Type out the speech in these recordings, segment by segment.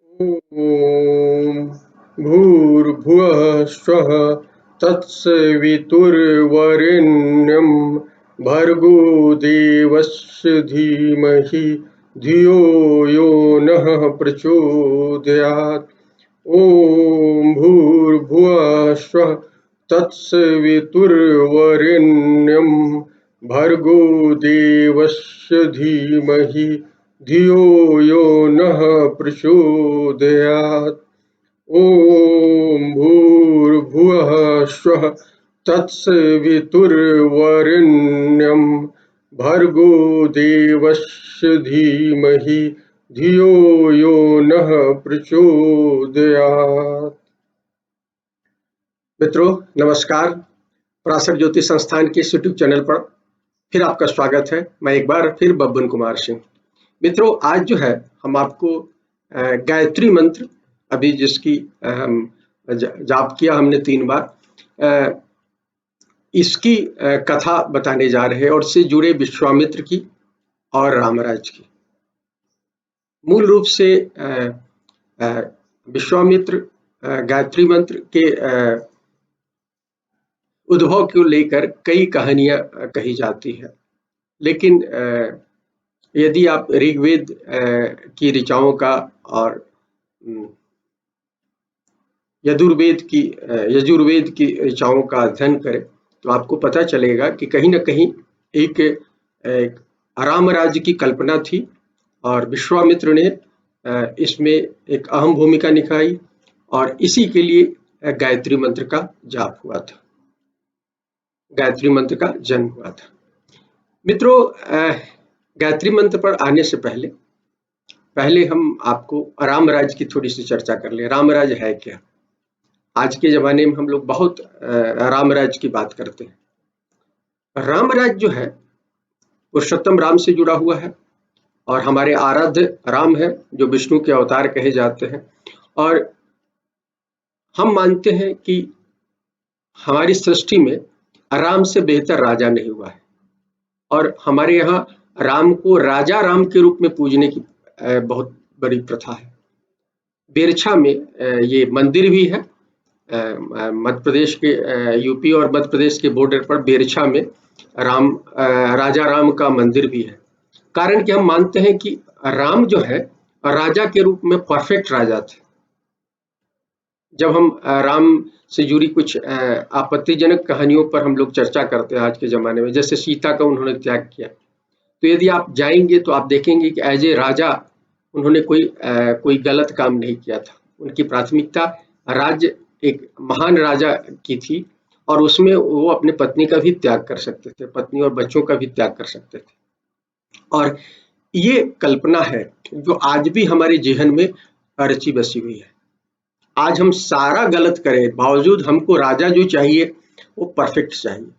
ॐ भूर्भुवः स्वः तत्सवितुर्वरेण्यं भर्गो देवस्य धीमहि धियो यो नः प्रचोदयात्। ॐ भूर्भुवः स्वः तत्सवितुर्वरेण्यं भर्गो देवस्य धीमहि धियो यो नः प्रचोदयात्। ॐ भूर्भुवः स्वः तत्सवितुर्वरेण्यं भर्गो देवस्य धीमहि धियो यो नः प्रचोदयात्। मित्रों नमस्कार। पराशर ज्योति संस्थान के इस यूट्यूब चैनल पर फिर आपका स्वागत है। मैं एक बार फिर बब्बन कुमार सिंह। मित्रों आज जो है हम आपको गायत्री मंत्र अभी जिसकी जाप किया हमने 3 बार, इसकी कथा बताने जा रहे हैं और इससे जुड़े विश्वामित्र की और रामराज की। मूल रूप से विश्वामित्र गायत्री मंत्र के उद्भव को लेकर कई कहानियां कही जाती है, लेकिन यदि आप ऋग्वेद की ऋचाओं का और यजुर्वेद की ऋचाओं का अध्ययन करें तो आपको पता चलेगा कि कहीं न कहीं एक राम राज्य की कल्पना थी और विश्वामित्र ने इसमें एक अहम भूमिका निभाई और इसी के लिए गायत्री मंत्र का जाप हुआ था, गायत्री मंत्र का जन्म हुआ था। मित्रों गायत्री मंत्र पर आने से पहले हम आपको रामराज की थोड़ी सी चर्चा कर ले। रामराज है क्या? आज के जमाने में हम लोग बहुत रामराज की बात करते हैं। रामराज जो है पुरुषोत्तम राम से जुड़ा हुआ है और हमारे आराध्य राम है जो विष्णु के अवतार कहे जाते हैं, और हम मानते हैं कि हमारी सृष्टि में राम से बेहतर राजा नहीं हुआ है और हमारे यहाँ राम को राजा राम के रूप में पूजने की बहुत बड़ी प्रथा है। बेरछा में ये मंदिर भी है, मध्य प्रदेश के यूपी और मध्य प्रदेश के बॉर्डर पर बेरछा में राजा राम का मंदिर भी है। कारण कि हम मानते हैं कि राम जो है राजा के रूप में परफेक्ट राजा थे। जब हम राम से जुड़ी कुछ आपत्तिजनक कहानियों पर हम लोग चर्चा करते हैं आज के जमाने में, जैसे सीता का उन्होंने त्याग किया, तो यदि आप जाएंगे तो आप देखेंगे कि एज ए राजा उन्होंने कोई गलत काम नहीं किया था। उनकी प्राथमिकता राज्य एक महान राजा की थी और उसमें वो अपने पत्नी का भी त्याग कर सकते थे, पत्नी और बच्चों का भी त्याग कर सकते थे। और ये कल्पना है जो आज भी हमारे जेहन में रची बसी हुई है। आज हम सारा गलत करें बावजूद हमको राजा जो चाहिए वो परफेक्ट चाहिए।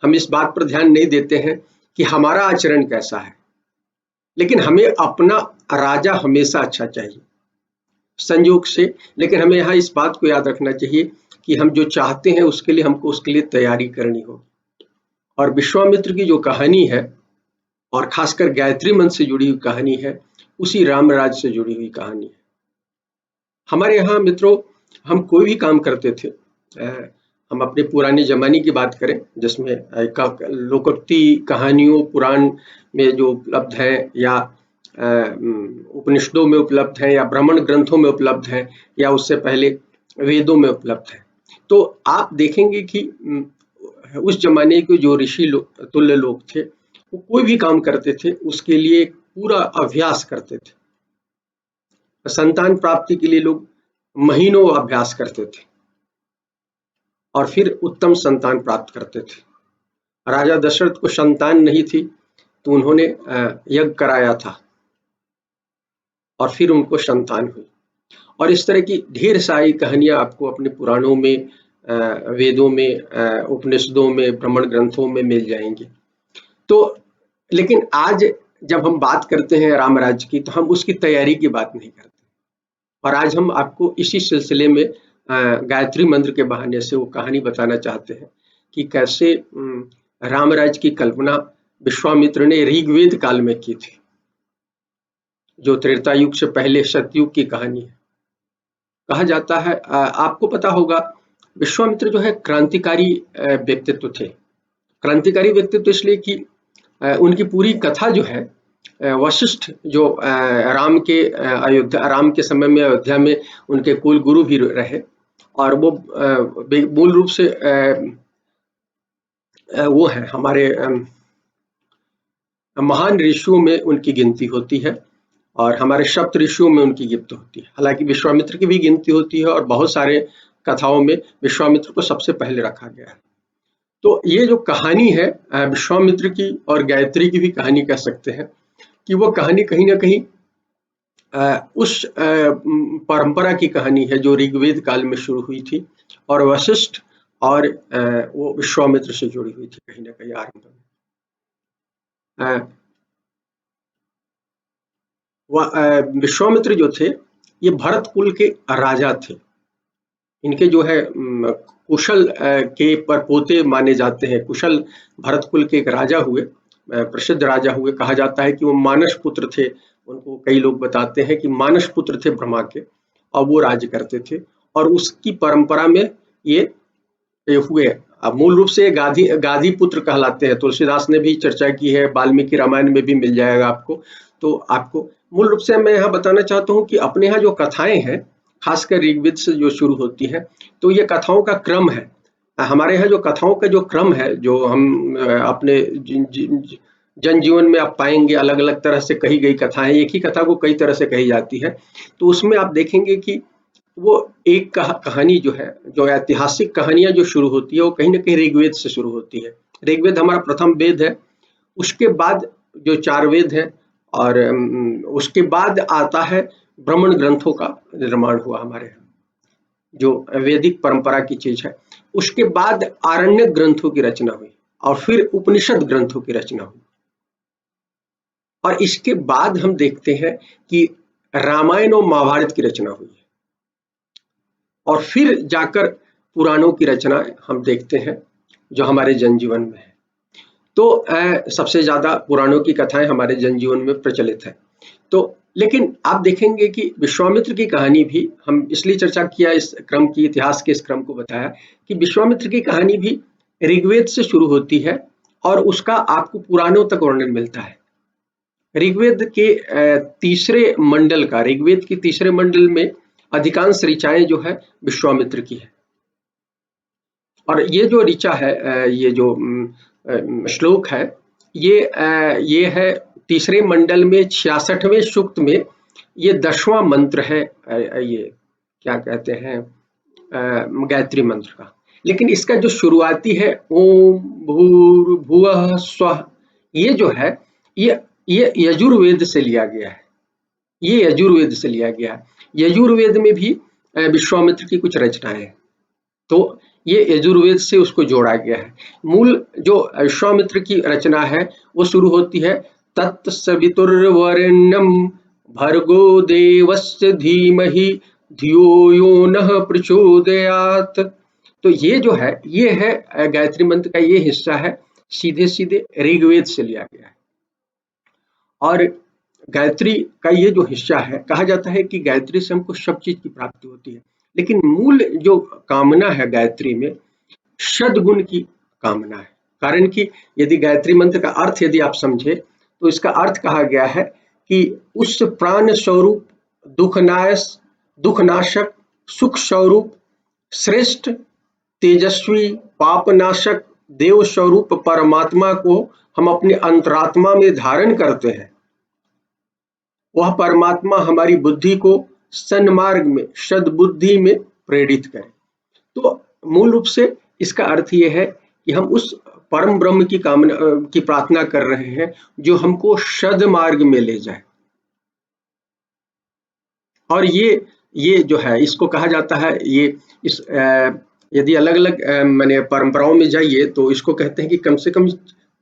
हम इस बात पर ध्यान नहीं देते हैं कि हमारा आचरण कैसा है, लेकिन हमें अपना राजा हमेशा अच्छा चाहिए संयोग से। लेकिन हमें यहाँ इस बात को याद रखना चाहिए कि हम जो चाहते हैं उसके लिए तैयारी करनी होगी। और विश्वामित्र की जो कहानी है और खासकर गायत्री मंत्र से जुड़ी हुई कहानी है, उसी रामराज से जुड़ी हुई कहानी है। हमारे यहाँ मित्रों हम कोई भी काम करते थे, हम अपने पुराने जमाने की बात करें जिसमें लोकोक्ति कहानियों पुराण में जो उपलब्ध है या उपनिषदों में उपलब्ध है या ब्राह्मण ग्रंथों में उपलब्ध है या उससे पहले वेदों में उपलब्ध है, तो आप देखेंगे कि उस जमाने के जो ऋषि तुल्य लोग थे वो कोई भी काम करते थे उसके लिए पूरा अभ्यास करते थे। संतान प्राप्ति के लिए लोग महीनों अभ्यास करते थे और फिर उत्तम संतान प्राप्त करते थे। राजा दशरथ को संतान नहीं थी तो उन्होंने यज्ञ कराया था और फिर उनको संतान हुई। और इस तरह की ढेर सारी कहानियां आपको अपने पुराणों में, वेदों में, उपनिषदों में, ब्राह्मण ग्रंथों में मिल जाएंगी। तो लेकिन आज जब हम बात करते हैं रामराज की तो हम उसकी तैयारी की बात नहीं करते, और आज हम आपको इसी सिलसिले में गायत्री मंत्र के बहाने से वो कहानी बताना चाहते हैं कि कैसे रामराज की कल्पना विश्वामित्र ने ऋग्वेद काल में की थी। जो त्रेता युग से पहले सतयुग की कहानी है। कहा जाता है, आपको पता होगा, विश्वामित्र जो है क्रांतिकारी व्यक्तित्व थे। क्रांतिकारी व्यक्तित्व इसलिए कि उनकी पूरी कथा जो है, वशिष्ठ जो राम के अयोध्या, राम के समय में अयोध्या में उनके कुल गुरु भी रहे, और वो मूल रूप से वो है हमारे महान ऋषियों में उनकी गिनती होती है, और हमारे सप्त ऋषियों में उनकी गिनती होती है। हालांकि विश्वामित्र की भी गिनती होती है, और बहुत सारे कथाओं में विश्वामित्र को सबसे पहले रखा गया है। तो ये जो कहानी है विश्वामित्र की और गायत्री की भी कहानी कह सकते हैं, कि वो कहानी कहीं ना कहीं उस परंपरा की कहानी है जो ऋग्वेद काल में शुरू हुई थी, और वशिष्ठ और वो विश्वामित्र से जुड़ी हुई थी कहीं ना कहीं आरंभ में। विश्वामित्र जो थे, ये भरत कुल के राजा थे। इनके जो है कुशल के परपोते माने जाते हैं। कुशल भरत कुल के एक राजा हुए, प्रसिद्ध राजा हुए। कहा जाता है कि वो मानस पुत्र थे। उनको कई लोग बताते हैं कि मानस पुत्र थे ब्रह्मा के, और वो राज्य करते थे, और उसकी परंपरा में ये हुए। अब मूल रूप से गाधी पुत्र कहलाते हैं। तुलसीदास ने भी चर्चा की है, वाल्मीकि रामायण में भी मिल जाएगा आपको। तो आपको मूल रूप से मैं यहाँ बताना चाहता हूँ कि अपने यहाँ जो कथाएं हैं, खासकर ऋग्वेद से जो शुरू होती है, तो ये कथाओं का क्रम है। हमारे यहाँ जो कथाओं का जो क्रम है, जो हम अपने जनजीवन में आप पाएंगे, अलग अलग तरह से कही गई कथाएं, एक ही कथा को कई तरह से कही जाती है। तो उसमें आप देखेंगे कि वो एक कहानी जो है, जो ऐतिहासिक कहानियां जो शुरू होती है, वो कहीं ना कहीं ऋग्वेद से शुरू होती है। ऋग्वेद हमारा प्रथम वेद है। उसके बाद जो 4 वेद हैं, और उसके बाद आता है ब्राह्मण ग्रंथों का निर्माण हुआ हमारे यहाँ, जो वैदिक परंपरा की चीज है। उसके बाद आरण्यक ग्रंथों की रचना हुई, और फिर उपनिषद ग्रंथों की रचना हुई, और इसके बाद हम देखते हैं कि रामायण और महाभारत की रचना हुई है, और फिर जाकर पुराणों की रचना हम देखते हैं जो हमारे जनजीवन में है। तो सबसे ज्यादा पुराणों की कथाएं हमारे जनजीवन में प्रचलित है। तो लेकिन आप देखेंगे कि विश्वामित्र की कहानी भी, हम इसलिए चर्चा किया इस क्रम की, इतिहास के इस क्रम को बताया कि विश्वामित्र की कहानी भी ऋग्वेद से शुरू होती है, और उसका आपको पुराणों तक वर्णन मिलता है। ऋग्वेद के तीसरे मंडल का, ऋग्वेद के तीसरे मंडल में अधिकांश ऋचाएं जो है विश्वामित्र की है। और ये जो ऋचा है, ये जो श्लोक है, ये है तीसरे मंडल में 66वें सूक्त में, ये 10वां मंत्र है। ये क्या कहते हैं, गायत्री मंत्र का। लेकिन इसका जो शुरुआती है, ओम भूर्भुवः स्वः, ये जो है, ये यजुर्वेद से लिया गया है। ये यजुर्वेद से लिया गया है। यजुर्वेद में भी विश्वामित्र की कुछ रचनाएं हैं, तो ये यजुर्वेद से उसको जोड़ा गया है। मूल जो विश्वामित्र की रचना है, वो शुरू होती है तत्सवितुर्वरेण्यं भर्गो देवस्य धीमहि धियो यो नः प्रचोदयात्। तो ये जो है, ये है गायत्री मंत्र का ये हिस्सा है, सीधे सीधे ऋग्वेद से लिया गया है। और गायत्री का ये जो हिस्सा है, कहा जाता है कि गायत्री से हमको सब चीज की प्राप्ति होती है। लेकिन मूल जो कामना है गायत्री में, सद्गुण की कामना है। कारण कि यदि गायत्री मंत्र का अर्थ यदि आप समझे, तो इसका अर्थ कहा गया है कि उस प्राण स्वरूप, दुखनाशक, सुख स्वरूप, श्रेष्ठ, तेजस्वी, पापनाशक, देव स्वरूप परमात्मा को हम अपने अंतरात्मा में धारण करते हैं। वह परमात्मा हमारी बुद्धि को सन्मार्ग में, सद्बुद्धि में प्रेरित करे। तो मूल रूप से इसका अर्थ यह है कि हम उस परम ब्रह्म की कामना की प्रार्थना कर रहे हैं, जो हमको सद्मार्ग में ले जाए। और ये जो है, इसको कहा जाता है, ये इस यदि अलग अलग माने परंपराओं में जाइए, तो इसको कहते हैं कि कम से कम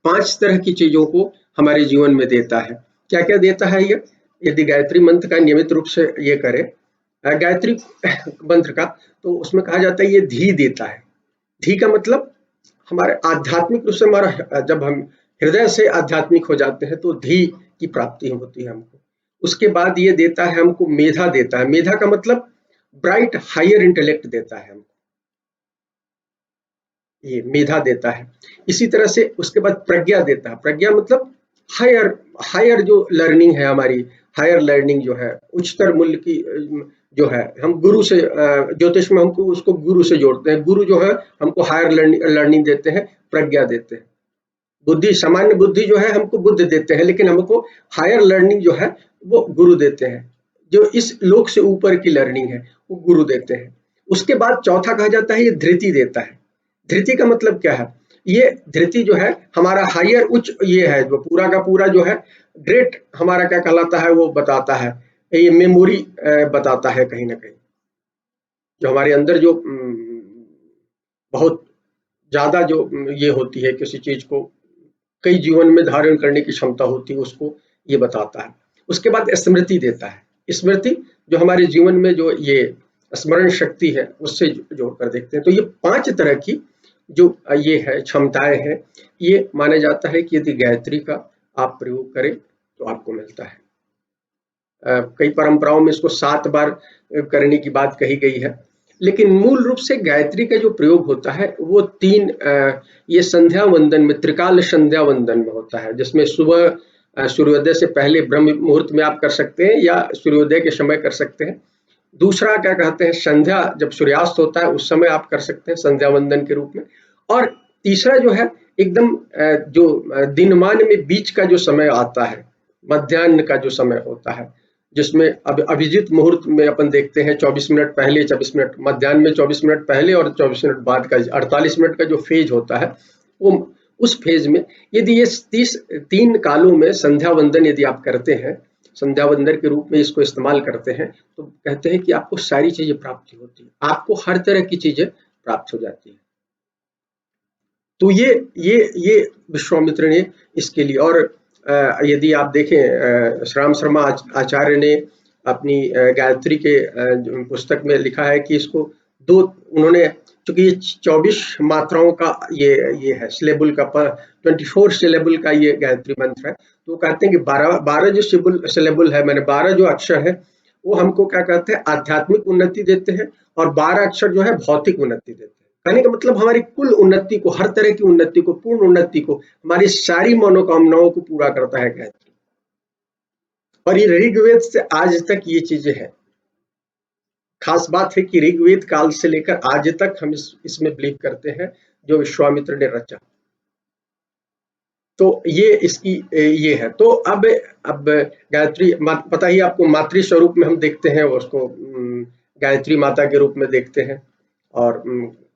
5 तरह की चीजों को हमारे जीवन में देता है। क्या क्या देता है ये? यदि गायत्री मंत्र का नियमित रूप से ये करें, गायत्री मंत्र का, तो उसमें कहा जाता है ये धी देता है। धी का मतलब हमारे आध्यात्मिक रूप से, हमारा जब हम हृदय से आध्यात्मिक हो जाते हैं, तो धी की प्राप्ति होती है हमको। उसके बाद ये देता है हमको मेधा देता है। मेधा का मतलब ब्राइट हायर इंटेलेक्ट देता है हमको, ये मेधा देता है। इसी तरह से उसके बाद प्रज्ञा देता है। प्रज्ञा मतलब हायर हायर जो लर्निंग है हमारी, हायर लर्निंग जो है, उच्चतर मूल्य की जो है, हम गुरु से ज्योतिष में हमको उसको गुरु से जोड़ते हैं। गुरु जो है हमको हायर लर्निंग देते हैं, प्रज्ञा देते हैं। बुद्धि, सामान्य बुद्धि जो है हमको बुद्ध देते हैं, लेकिन हमको हायर लर्निंग जो है वो गुरु देते हैं। जो इस लोक से ऊपर की लर्निंग है वो गुरु देते हैं। उसके बाद चौथा कहा जाता है ये धृति देता है। धृति का मतलब क्या है? ये धृति जो है हमारा हायर उच्च ये है, जो पूरा का पूरा जो है ग्रेट हमारा क्या कहलाता है वो बताता है। ये मेमोरी बताता है कहीं ना कहीं, जो हमारे अंदर जो बहुत ज्यादा जो ये होती है किसी चीज को कई जीवन में धारण करने की क्षमता होती है, उसको ये बताता है। उसके बाद स्मृति देता है। स्मृति जो हमारे जीवन में जो ये स्मरण शक्ति है उससे जोड़कर देखते हैं। तो ये 5 तरह की जो ये है क्षमताएं हैं, ये माना जाता है कि यदि गायत्री का आप प्रयोग करें तो आपको मिलता है। कई परंपराओं में इसको 7 बार करने की बात कही गई है, लेकिन मूल रूप से गायत्री का जो प्रयोग होता है वो 3 ये संध्या वंदन में, त्रिकाल संध्या वंदन में होता है, जिसमें सुबह सूर्योदय से पहले ब्रह्म मुहूर्त में आप कर सकते हैं या सूर्योदय के समय कर सकते हैं। दूसरा क्या कहते हैं, संध्या जब सूर्यास्त होता है उस समय आप कर सकते हैं संध्या वंदन के रूप में। और तीसरा जो है एकदम जो दिनमान में बीच का जो समय आता है, मध्याह्न का जो समय होता है, जिसमें अब अभिजीत मुहूर्त में अपन देखते हैं 24 मिनट पहले, 24 मिनट मध्याह्न में, 24 मिनट पहले और 24 मिनट बाद का 48 मिनट का जो फेज होता है, वो उस फेज में यदि ये 3 कालों में संध्या वंदन यदि आप करते हैं, संध्या वंदन के रूप में इसको इस्तेमाल करते हैं, तो कहते हैं कि आपको सारी चीजें प्राप्त होती है, आपको हर तरह की चीजें प्राप्त हो जाती है। तो ये विश्वामित्र ने इसके लिए, और यदि आप देखें श्याम शर्मा आचार्य ने अपनी गायत्री के पुस्तक में लिखा है कि इसको उन्होंने, चूंकि ये 24 मात्राओं का ये है, सिलेबल का 24 सिलेबल का ये गायत्री मंत्र है, तो कहते हैं कि 12 जो सिलेबल है, मैंने 12 जो अक्षर है वो हमको क्या कहते हैं, आध्यात्मिक उन्नति देते हैं, और 12 अक्षर जो है भौतिक उन्नति देते हैं। कहने का मतलब हमारी कुल उन्नति को, हर तरह की उन्नति को, पूर्ण उन्नति को, हमारी सारी मनोकामनाओं को पूरा करता है गायत्री। और ये ऋग्वेद से आज तक ये चीजें हैं। खास बात है कि ऋग्वेद काल से लेकर आज तक हम इसमें बिलीव करते हैं जो विश्वामित्र ने रचा। तो ये इसकी ये है। तो अब गायत्री पता ही आपको, मातृ स्वरूप में हम देखते हैं उसको, गायत्री माता के रूप में देखते हैं और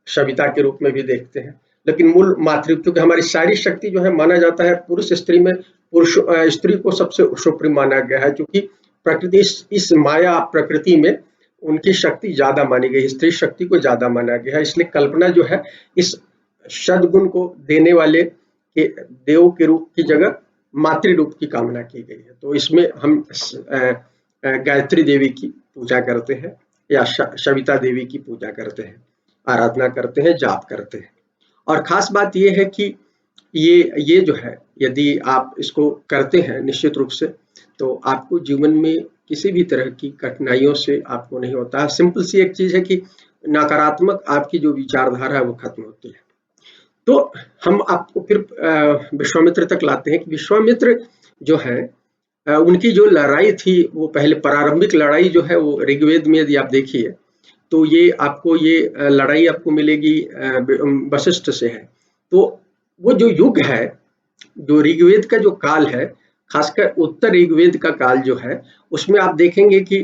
सविता के रूप में भी देखते हैं, लेकिन मूल मातृ, क्योंकि हमारी सारी शक्ति जो है माना जाता है पुरुष स्त्री में, पुरुष स्त्री को सबसे सुप्रीम माना गया है, क्योंकि प्रकृति इस माया प्रकृति में उनकी शक्ति ज्यादा मानी गई, स्त्री शक्ति को ज्यादा माना गया है। इसलिए कल्पना जो है इस सद्गुण को देने वाले के देव के रूप की जगह मातृ रूप की कामना की गई है। तो इसमें हम गायत्री देवी की पूजा करते हैं या सविता देवी की पूजा करते हैं, आराधना करते हैं, जाप करते हैं। और खास बात यह है कि ये जो है यदि आप इसको करते हैं निश्चित रूप से, तो आपको जीवन में किसी भी तरह की कठिनाइयों से आपको नहीं होता है। सिंपल सी एक चीज है कि नकारात्मक आपकी जो विचारधारा है वो खत्म होती है। तो हम आपको फिर विश्वामित्र तक लाते हैं कि विश्वामित्र जो है उनकी जो लड़ाई थी वो पहले प्रारंभिक लड़ाई जो है वो ऋग्वेद में यदि आप देखिए तो ये आपको ये लड़ाई आपको मिलेगी वशिष्ठ से है। तो वो जो युग है, जो ऋग्वेद का जो काल है, खासकर उत्तर ऋग्वेद का काल जो है, उसमें आप देखेंगे कि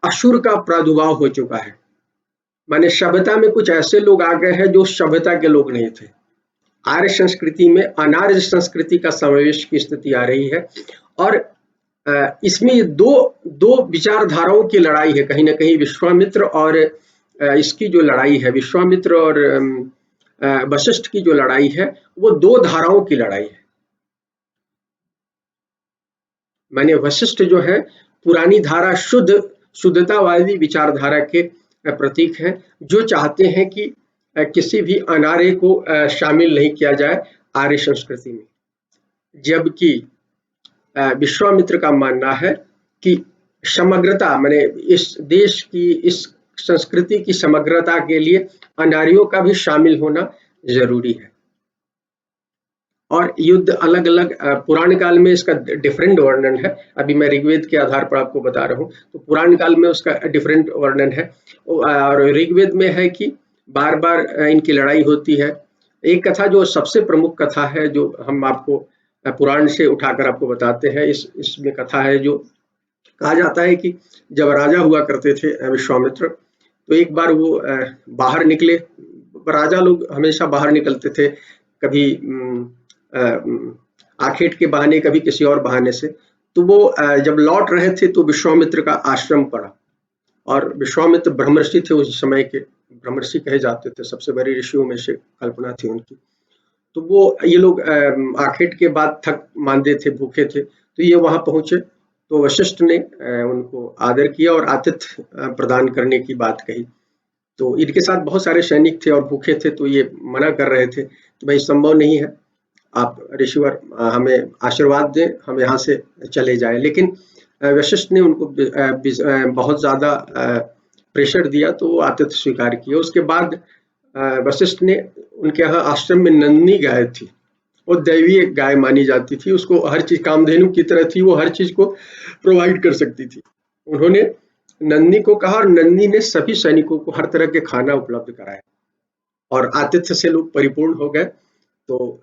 असुर का प्रादुर्भाव हो चुका है। माने सभ्यता में कुछ ऐसे लोग आ गए हैं जो सभ्यता के लोग नहीं थे। आर्य संस्कृति में अनार्य संस्कृति का समावेश की स्थिति आ रही है, और इसमें ये दो विचारधाराओं की लड़ाई है कहीं ना कहीं। विश्वामित्र और इसकी जो लड़ाई है, विश्वामित्र और वशिष्ठ की जो लड़ाई है, वो 2 धाराओं की लड़ाई है। माने वशिष्ठ जो है पुरानी धारा, शुद्धतावादी विचारधारा के प्रतीक है, जो चाहते हैं कि किसी भी अनार्य को शामिल नहीं किया जाए आर्य संस्कृति में। जबकि विश्वामित्र का मानना है कि समग्रता माने इस देश की, इस संस्कृति की समग्रता के लिए अनार्यों का भी शामिल होना जरूरी है। और युद्ध अलग अलग पुराण काल में इसका डिफरेंट वर्णन है। अभी मैं ऋग्वेद के आधार पर आपको बता रहा हूँ, तो पुराण काल में उसका डिफरेंट वर्णन है। और ऋग्वेद में है कि बार बार इनकी लड़ाई होती है। एक कथा जो सबसे प्रमुख कथा है, जो हम आपको पुराण से उठाकर आपको बताते हैं, इसमें कथा है जो कहा जाता है कि जब राजा हुआ करते थे विश्वामित्र, तो एक बार वो बाहर निकले। राजा लोग हमेशा बाहर निकलते थे, कभी आखेट के बहाने, कभी किसी और बहाने से। तो वो जब लौट रहे थे तो विश्वामित्र का आश्रम पड़ा, और विश्वामित्र ब्रह्मर्षि थे उस समय के, ब्रह्मर्षि कहे जाते थे, सबसे बड़े ऋषियों में से कल्पना थी उनकी। तो वो ये लोग आखेट के बाद थक मांदे थे, भूखे थे, तो ये वहां पहुंचे। तो वशिष्ठ ने उनको आदर किया और आतिथ्य प्रदान करने की बात कही। तो इनके साथ बहुत सारे सैनिक थे और भूखे थे, तो ये मना कर रहे थे कि भाई संभव नहीं है, आप ऋषिवर हमें आशीर्वाद दें, हम यहाँ से चले जाएं। लेकिन वशिष्ठ ने उनको बहुत ज्यादा प्रेशर दिया, तो वो आतिथ्य स्वीकार किया। उसके बाद वशिष्ठ ने, उनके यहाँ आश्रम में नंदनी गाय थी, वो दैवीय गाय मानी जाती थी, उसको हर चीज, कामधेनु की तरह थी, वो हर चीज को प्रोवाइड कर सकती थी। उन्होंने नंदनी को कहा, और नंदनी ने सभी सैनिकों को हर तरह के खाना उपलब्ध कराया, और आतिथ्य से लोग परिपूर्ण हो गए। तो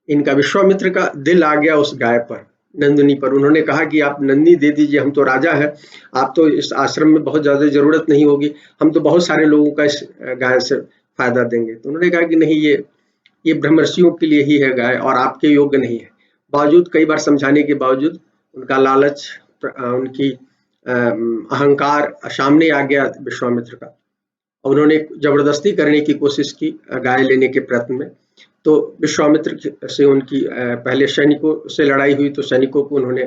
इनका विश्वामित्र का दिल आ गया उस गाय पर, नंदिनी पर। उन्होंने कहा कि आप नंदिनी दे दीजिए, हम तो राजा है, आप तो इस आश्रम में बहुत ज्यादा जरूरत नहीं होगी, हम तो बहुत सारे लोगों का इस गाय से फायदा देंगे। तो उन्होंने कहा कि नहीं, ये ब्रह्मर्षियों के लिए ही है गाय, और आपके योग्य नहीं है। बावजूद कई बार समझाने के बावजूद उनका लालच, उनकी अहंकार सामने आ गया विश्वामित्र का। उन्होंने जबरदस्ती करने की कोशिश की गाय लेने के प्रयत्न में। तो विश्वामित्र से उनकी पहले सैनिकों से लड़ाई हुई, तो सैनिकों को उन्होंने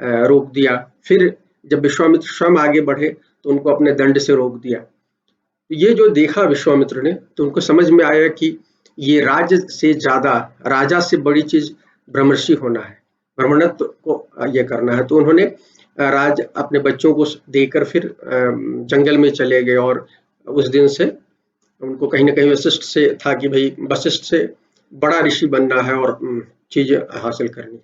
रोक दिया। फिर जब विश्वामित्र स्वयं आगे बढ़े तो उनको अपने दंड से रोक दिया। तो ये जो देखा विश्वामित्र ने, तो उनको समझ में आया कि ये राज से ज्यादा, राजा से बड़ी चीज ब्रह्मर्षि होना है, ब्रह्मणत्व को ये करना है। तो उन्होंने राज अपने बच्चों को देकर फिर जंगल में चले गए, और उस दिन से उनको कहीं ना कहीं वशिष्ठ से था कि भाई वशिष्ठ से बड़ा ऋषि बनना है और चीजें हासिल करनी है।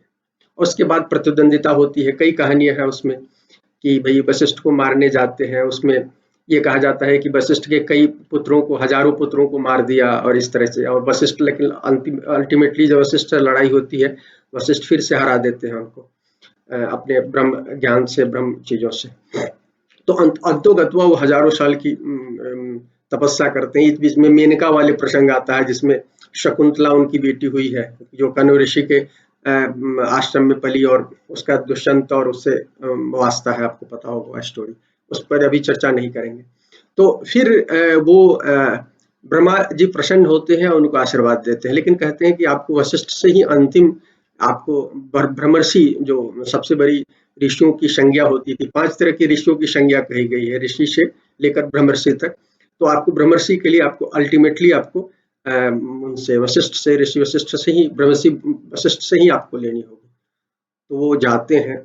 उसके बाद प्रतिद्वंदिता होती है, कई कहानियां हैं उसमें कि भाई वशिष्ठ को मारने जाते हैं। उसमें ये कहा जाता है कि वशिष्ठ के कई पुत्रों को, हजारों पुत्रों को मार दिया, और इस तरह से। और वशिष्ठ, लेकिन अल्टीमेटली जब वशिष्ठ से लड़ाई होती है, वशिष्ठ फिर से हरा देते हैं उनको अपने ब्रह्म ज्ञान से, ब्रह्म चीजों से। तो अंतोगत्वा वो हजारों साल की तपस्या करते हैं। इस बीच में मेनका वाले प्रसंग आता है, जिसमें शकुंतला उनकी बेटी हुई है, जो कनु ऋषि के आश्रम में पली, और उसका दुष्यंत और उससे वास्ता है, आपको पता होगा स्टोरी, उस पर अभी चर्चा नहीं करेंगे। तो फिर वो ब्रह्मा जी प्रसन्न होते हैं, उनको आशीर्वाद देते हैं, लेकिन कहते हैं कि आपको वशिष्ठ से ही अंतिम, आपको ब्रह्मर्षि, जो सबसे बड़ी ऋषियों की संज्ञा होती थी, 5 तरह के ऋषियों की संज्ञा कही गई है, ऋषि से लेकर ब्रह्मर्षि तक। तो आपको ब्रह्मर्षि के लिए आपको अल्टीमेटली आपको उनसे, वशिष्ठ से, ऋषि वशिष्ठ से ही, ब्रह्मर्षि वशिष्ठ से ही आपको लेनी होगी। तो वो जाते हैं,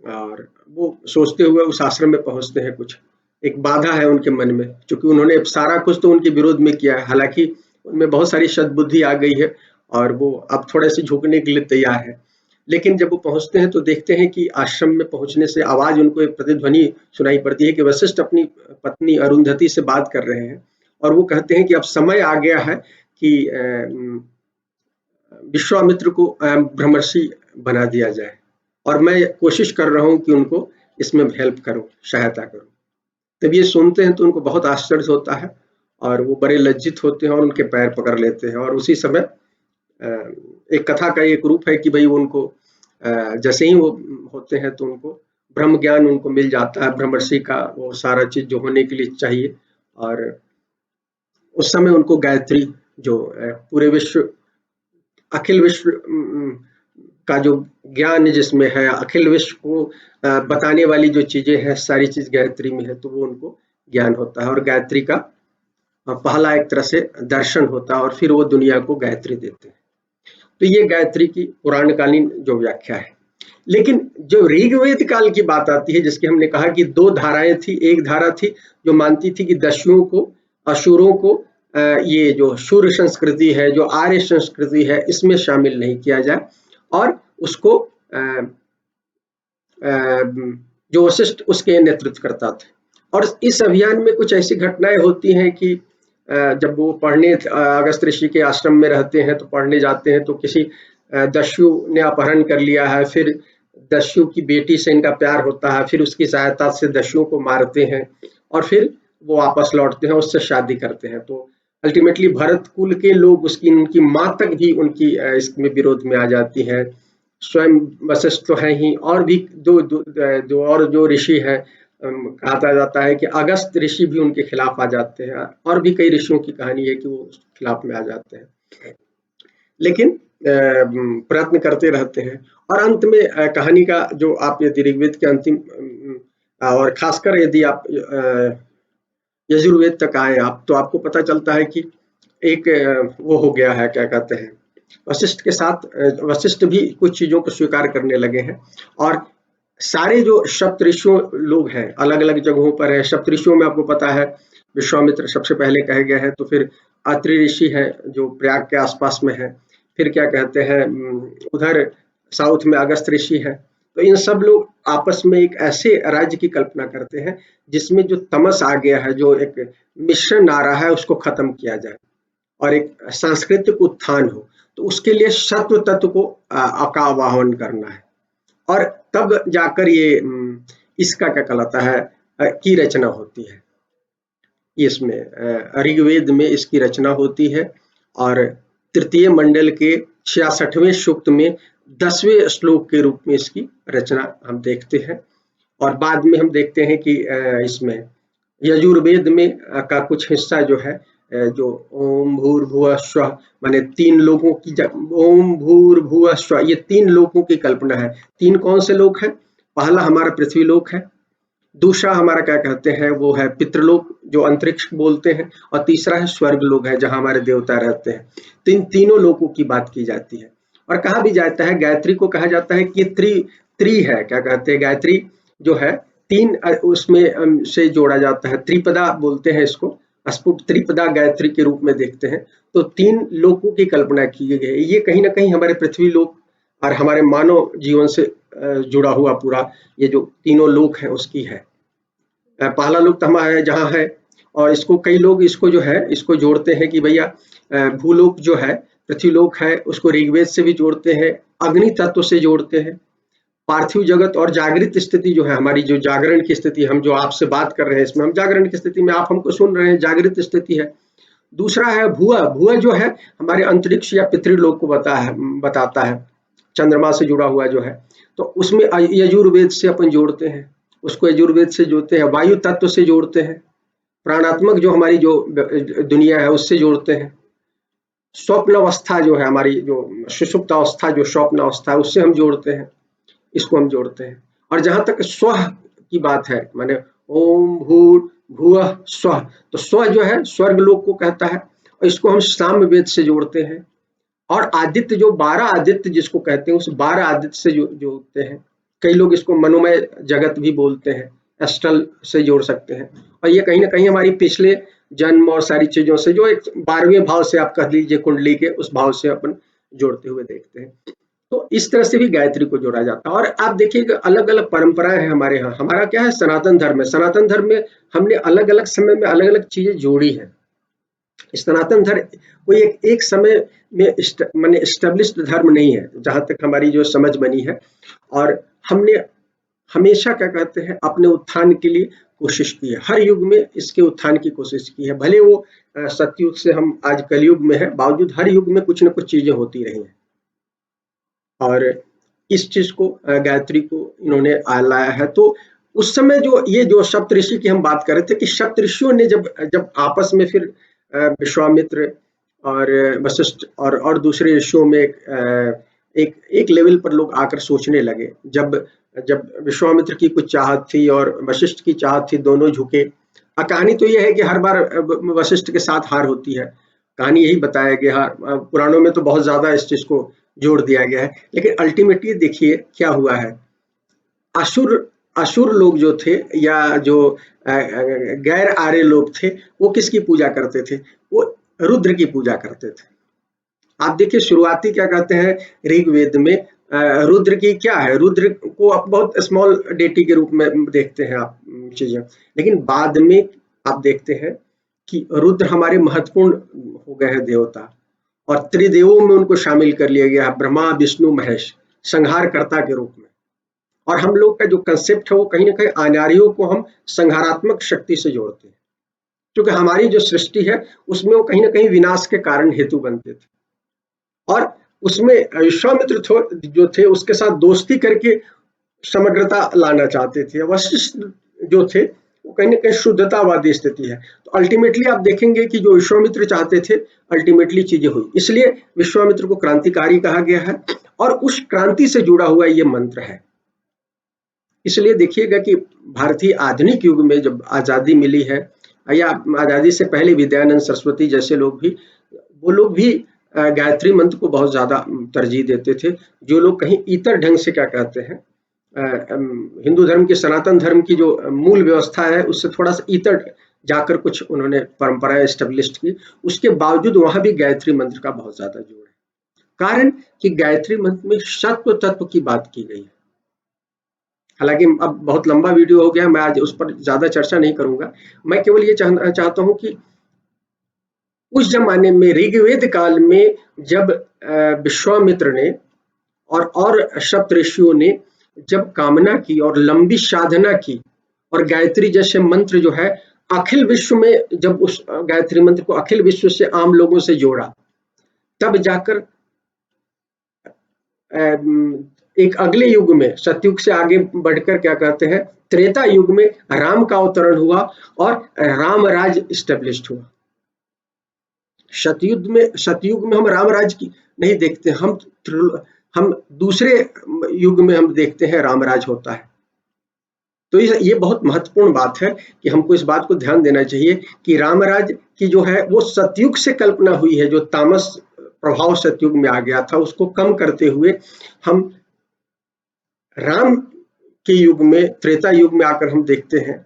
और वो सोचते हुए उस आश्रम में पहुंचते हैं। कुछ एक बाधा है उनके मन में, क्योंकि उन्होंने सारा कुछ तो उनके विरोध में किया है, हालांकि उनमें बहुत सारी सद्बुद्धि आ गई है, और वो अब थोड़े से झुकने के लिए तैयार है। लेकिन जब वो पहुंचते हैं तो देखते हैं कि आश्रम में पहुंचने से आवाज, उनको एक प्रतिध्वनि सुनाई पड़ती है कि वशिष्ठ अपनी पत्नी अरुंधति से बात कर रहे हैं, और वो कहते हैं कि अब समय आ गया है कि विश्वामित्र को ब्रह्मर्षि बना दिया जाए, और मैं कोशिश कर रहा हूं कि उनको इसमें हेल्प करूं, सहायता करूं। तब ये सुनते हैं तो उनको बहुत आश्चर्य होता है, और वो बड़े लज्जित होते हैं और उनके पैर पकड़ लेते हैं। और उसी समय एक कथा का एक रूप है कि भाई उनको जैसे ही वो होते हैं तो उनको ब्रह्म ज्ञान उनको मिल जाता है, ब्रह्मर्षि का वो सारा चीज जो होने के लिए चाहिए। और उस समय उनको गायत्री, जो पूरे विश्व, अखिल विश्व का जो ज्ञान जिसमें है, अखिल विश्व को बताने वाली जो चीजें हैं, सारी चीज गायत्री में है, तो वो उनको ज्ञान होता है, और गायत्री का पहला एक तरह से दर्शन होता है, और फिर वो दुनिया को गायत्री देते हैं। तो ये गायत्री की पुराणकालीन जो व्याख्या है। लेकिन जो ऋग्वेद काल की बात आती है, जिसकी हमने कहा कि दो धाराएं थी, एक धारा थी जो मानती थी कि दस्युओं को, असुरों को ये जो शूर संस्कृति है, जो आर्य संस्कृति है, इसमें शामिल नहीं किया जाए, और उसको जो वशिष्ठ उसके नेतृत्व करता था। और इस अभियान में कुछ ऐसी घटनाएं होती हैं कि जब वो पढ़ने अगस्त ऋषि के आश्रम में रहते हैं तो पढ़ने जाते हैं, तो किसी दस्यु ने अपहरण कर लिया है, फिर दस्यु की बेटी से इनका प्यार होता है, फिर उसकी सहायता से दस्युओं को मारते हैं और फिर वो वापस लौटते हैं, उससे शादी करते हैं। तो अल्टीमेटली भरत कुल के लोग, उसकी उनकी माँ तक भी उनकी इसमें विरोध में आ जाती है। स्वयं वशिष्ठ तो है ही, और भी दो और जो ऋषि है, कहा जाता है कि अगस्त ऋषि भी उनके खिलाफ आ जाते हैं, और भी कई ऋषियों की कहानी है कि वो खिलाफ में आ जाते हैं, लेकिन प्रयत्न करते रहते हैं। और अंत में कहानी का जो आप यदि ऋग्वेद के अंतिम और खासकर यदि आप यजुर्वेद तक आए आप, तो आपको पता चलता है कि एक वो हो गया है, क्या कहते हैं, वशिष्ठ के साथ वशिष्ठ भी कुछ चीजों को स्वीकार करने लगे हैं। और सारे जो सप्तऋषियों लोग हैं अलग अलग जगहों पर है। सप्तऋषियों में आपको पता है विश्वामित्र सबसे पहले कहे गए हैं, तो फिर अत्रि ऋषि है जो प्रयाग के आसपास में है, फिर क्या कहते हैं उधर साउथ में अगस्त ऋषि है। तो इन सब लोग आपस में एक ऐसे राज्य की कल्पना करते हैं जिसमें जो तमस आ गया है, जो एक मिश्रण आ रहा है, उसको खत्म किया जाए और एक सांस्कृतिक उत्थान हो। तो उसके लिए सत्व तत्व को का आवाहन करना है, और तब जाकर ये इसका क्या कहलाता है की रचना होती है। इसमें ऋग्वेद में इसकी रचना होती है, और तृतीय मंडल के 66वें सूक्त में 10वें श्लोक के रूप में इसकी रचना हम देखते हैं। और बाद में हम देखते हैं कि इसमें यजुर्वेद में का कुछ हिस्सा जो है, जो ओम भूर्भुवः स्वः, माने तीन लोगों की, ओम भूर्भुवः स्वः, ये तीन लोगों की कल्पना है। तीन कौन से लोग हैं? पहला हमारा पृथ्वी लोक है, दूसरा हमारा क्या कहते हैं वो है पितृलोक जो अंतरिक्ष बोलते हैं, और तीसरा है स्वर्ग लोक है जहां हमारे देवता रहते हैं। तो इन तीनों लोगों की बात की जाती है। और कहा भी जाता है, गायत्री को कहा जाता है कि त्रि है, क्या कहते हैं, गायत्री जो है तीन उसमें से जोड़ा जाता है, त्रिपदा बोलते हैं इसको, स्फुट त्रिपदा गायत्री के रूप में देखते हैं। तो तीन लोकों की कल्पना की गई है। ये कहीं ना कहीं हमारे पृथ्वी लोक और हमारे मानव जीवन से जुड़ा हुआ पूरा ये जो तीनों लोक हैं उसकी है। पहला लोक तो हमारा जहाँ है, और इसको कई लोग इसको जो है इसको जोड़ते हैं कि भैया भूलोक जो है, पृथ्वीलोक है, उसको ऋग्वेद से भी जोड़ते हैं, अग्नि तत्व से जोड़ते हैं। पार्थिव जगत और जागृत स्थिति जो है, हमारी जो जागरण की स्थिति, हम जो आपसे बात कर रहे हैं इसमें हम जागरण की स्थिति में, आप हमको सुन रहे हैं, जागृत स्थिति है। दूसरा है भुआ, भुआ जो है हमारे अंतरिक्ष या पितृलोक को बताता है, चंद्रमा से जुड़ा हुआ जो है। तो उसमें यजुर्वेद से अपन जोड़ते हैं, उसको यजुर्वेद से जोड़ते हैं, वायु तत्व से जोड़ते हैं, प्राणात्मक जो हमारी जो दुनिया है उससे जोड़ते हैं, स्वप्न अवस्था जो है हमारी, जो सुषुप्त अवस्था जो स्वप्न अवस्था है उससे हम जोड़ते हैं, इसको हम जोड़ते हैं। और जहां तक स्व की बात है, माने ओम भूर भुवः स्व, तो स्व जो है स्वर्ग लोक को कहता है, और इसको हम सामवेद से जोड़ते हैं। और आदित्य जो 12 आदित्य जिसको कहते हैं, उस 12 आदित्य से जोड़ते हैं। कई लोग इसको मनोमय जगत भी बोलते हैं, एस्ट्रल से जोड़ सकते हैं। और ये कहीं ना कहीं हमारी पिछले जन्म और सारी चीजों से, जो एक 12वें भाव से आप कह लीजिए कुंडली के, उस भाव से अपन जोड़ते हुए देखते हैं। तो इस तरह से भी गायत्री को जोड़ा जाता है। और आप देखिए अलग अलग परंपराएं हैं हमारे यहाँ। हमारा क्या है, सनातन धर्म है। सनातन धर्म में हमने अलग अलग समय में अलग अलग चीजें जोड़ी हैं। सनातन धर्म कोई एक समय में माने एस्टेब्लिश्ड धर्म नहीं है, जहां तक हमारी जो समझ बनी है। और हमने हमेशा क्या कहते हैं अपने उत्थान के लिए कोशिश की है, हर युग में इसके उत्थान की कोशिश की है। भले वो सतयुग से हम आज कलयुग में है, बावजूद हर युग में कुछ न कुछ चीजें होती रही हैं। और इस चीज को गायत्री को इन्होंने लाया है। तो उस समय जो ये जो सप्तऋषि की हम बात कर रहे थे कि सप्तऋषियों ने जब आपस में फिर विश्वामित्र और वशिष्ठ और दूसरे ऋषियों में एक लेवल पर लोग आकर सोचने लगे। जब जब विश्वामित्र की कुछ चाहत थी और वशिष्ठ की चाहत थी, दोनों झुके। कहानी तो यह है कि हर बार वशिष्ठ के साथ हार होती है, कहानी यही बताया गया। पुराणों में तो बहुत ज्यादा इस चीज को जोड़ दिया गया है। लेकिन अल्टीमेटली देखिए क्या हुआ है, असुर असुर लोग जो थे या जो गैर आर्य लोग थे, वो किसकी पूजा करते थे? वो रुद्र की पूजा करते थे। आप देखिए शुरुआती क्या कहते हैं ऋग्वेद में, रुद्र की क्या है, रुद्र को आप बहुत स्मॉल डेटी के रूप में देखते हैं आप चीजें, लेकिन बाद में आप देखते हैं कि रुद्र हमारे महत्वपूर्ण हो गए हैं देवता, और त्रिदेवों में उनको शामिल कर लिया गया है, ब्रह्मा विष्णु महेश, संहारकर्ता के रूप में। और हम लोग का जो कंसेप्ट है वो कहीं ना कहीं अनार्यों को हम संहारात्मक शक्ति से जोड़ते हैं, क्योंकि हमारी जो सृष्टि है उसमें वो कहीं ना कहीं विनाश के कारण हेतु बनते थे। और उसमें विश्वामित्र जो थे उसके साथ दोस्ती करके समग्रता लाना चाहते थे। वशिष्ठ जो थे वो कहीं ना कहीं शुद्धतावादी स्थिति है। तो अल्टीमेटली आप देखेंगे कि जो विश्वामित्र चाहते थे अल्टीमेटली चीजें हुई, इसलिए विश्वामित्र को क्रांतिकारी कहा गया है और उस क्रांति से जुड़ा हुआ ये मंत्र है। इसलिए देखिएगा कि भारतीय आधुनिक युग में जब आजादी मिली है, या आजादी से पहले विद्यानंद सरस्वती जैसे लोग भी, वो लोग भी गायत्री मंत्र को बहुत ज्यादा तरजीह देते थे। जो लोग कहीं इतर ढंग से क्या कहते हैं, हिंदू धर्म की, सनातन धर्म की जो मूल व्यवस्था है उससे थोड़ा सा इतर जाकर कुछ उन्होंने परंपराएं एस्टेब्लिश की, उसके बावजूद वहां भी गायत्री मंत्र का बहुत ज्यादा जोर है। कारण कि गायत्री मंत्र में सत्व तत्व की बात की गई है। हालांकि अब बहुत लंबा वीडियो हो गया, मैं आज उस पर ज्यादा चर्चा नहीं करूंगा। मैं केवल ये चाहता हूं कि उस जमाने में ऋग्वेद काल में जब विश्वामित्र ने और सप्त ऋषियों ने जब कामना की और लंबी साधना की, और गायत्री जैसे मंत्र जो है अखिल विश्व में, जब उस गायत्री मंत्र को अखिल विश्व से आम लोगों से जोड़ा, तब जाकर एक अगले युग में, सतयुग से आगे बढ़कर क्या कहते हैं, त्रेता युग में राम का अवतरण हुआ और राम राज स्टेब्लिश हुआ। सतयुग में हम राम राज की नहीं देखते, हम दूसरे युग में हम देखते हैं राम राज होता है। तो ये बहुत महत्वपूर्ण बात है कि हमको इस बात को ध्यान देना चाहिए कि रामराज की जो है वो सतयुग से कल्पना हुई है। जो तामस प्रभाव सतयुग में आ गया था उसको कम करते हुए हम राम के युग में, त्रेता युग में आकर हम देखते हैं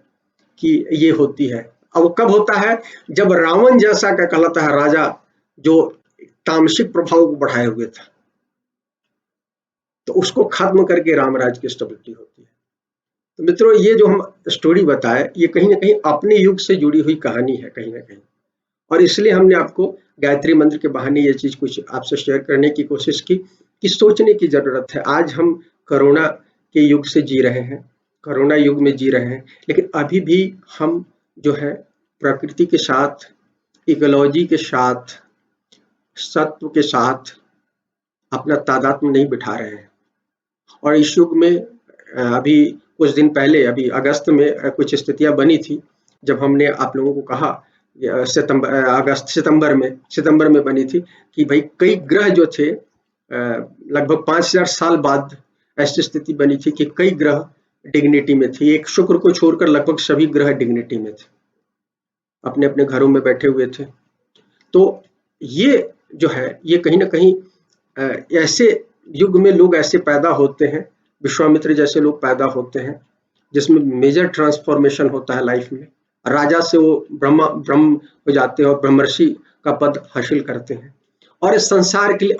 कि ये होती है। अब कब होता है, जब रावण जैसा क्या कहलाता है राजा जो तामसिक प्रभाव को बढ़ाए हुए था, तो उसको खत्म करके रामराज की स्टेबिलिटी होती है। तो मित्रों, ये जो हम स्टोरी बताए ये कहीं ना कहीं अपने युग से जुड़ी हुई कहानी है कहीं ना कहीं, और इसलिए हमने आपको गायत्री मंत्र के बहाने ये चीज कुछ आपसे शेयर करने की कोशिश की कि सोचने की जरूरत है। आज हम कोरोना के युग से जी रहे हैं, कोरोना युग में जी रहे हैं, लेकिन अभी भी हम जो है प्रकृति के साथ, इकोलॉजी के साथ, सत्व के साथ अपना तादात्म्य नहीं बिठा रहे हैं। और इस युग में अभी कुछ दिन पहले, अभी अगस्त में कुछ स्थितियां बनी थी जब हमने आप लोगों को कहा, सितंबर में बनी थी कि भाई कई ग्रह जो थे, लगभग 5000 साल बाद ऐसी स्थिति बनी थी कि कई ग्रह डिग्निटी में थे। एक शुक्र को छोड़कर लगभग सभी ग्रह डिग्निटी में थे, अपने अपने घरों में बैठे हुए थे। तो ये जो है ये कहीं ना कहीं ऐसे युग में लोग ऐसे पैदा होते हैं, विश्वामित्र जैसे लोग पैदा होते हैं जिसमें मेजर ट्रांसफॉर्मेशन होता है लाइफ में। राजा से वो ब्रह्म हो जाते हैं और ब्रह्मर्षि का पद हासिल करते हैं, और इस संसार के लिए,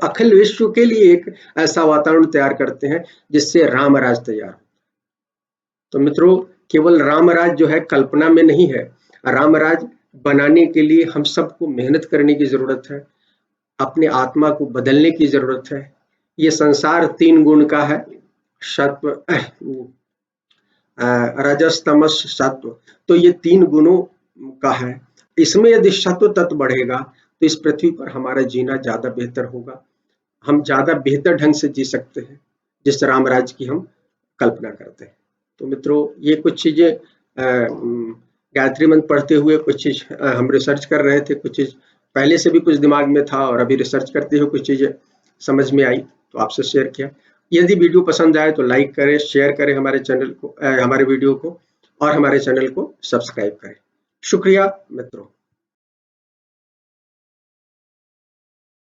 अखिल विश्व के लिए एक ऐसा वातावरण तैयार करते हैं जिससे रामराज तैयार हो। तो मित्रों, केवल रामराज जो है कल्पना में नहीं है, रामराज बनाने के लिए हम सबको मेहनत करने की जरूरत है, अपने आत्मा को बदलने की जरूरत है। ये संसार 3 गुण का है, सत्व, रजस, तमस, सत्व। तो ये 3 गुणों का है। इसमें यदि सत्व तत्व बढ़ेगा तो इस पृथ्वी पर हमारा जीना ज्यादा बेहतर होगा, हम ज्यादा बेहतर ढंग से जी सकते हैं जिस रामराज की हम कल्पना करते हैं। तो मित्रों, ये कुछ चीजें गायत्री मंत्र पढ़ते हुए कुछ चीज हम रिसर्च कर रहे थे, कुछ चीज पहले से भी कुछ दिमाग में था और अभी रिसर्च करते हुए कुछ चीजें समझ में आई तो आपसे शेयर किया। यदि वीडियो पसंद आए तो लाइक करें, शेयर करें हमारे चैनल को, हमारे वीडियो को, और हमारे चैनल को सब्सक्राइब करें। शुक्रिया मित्रों।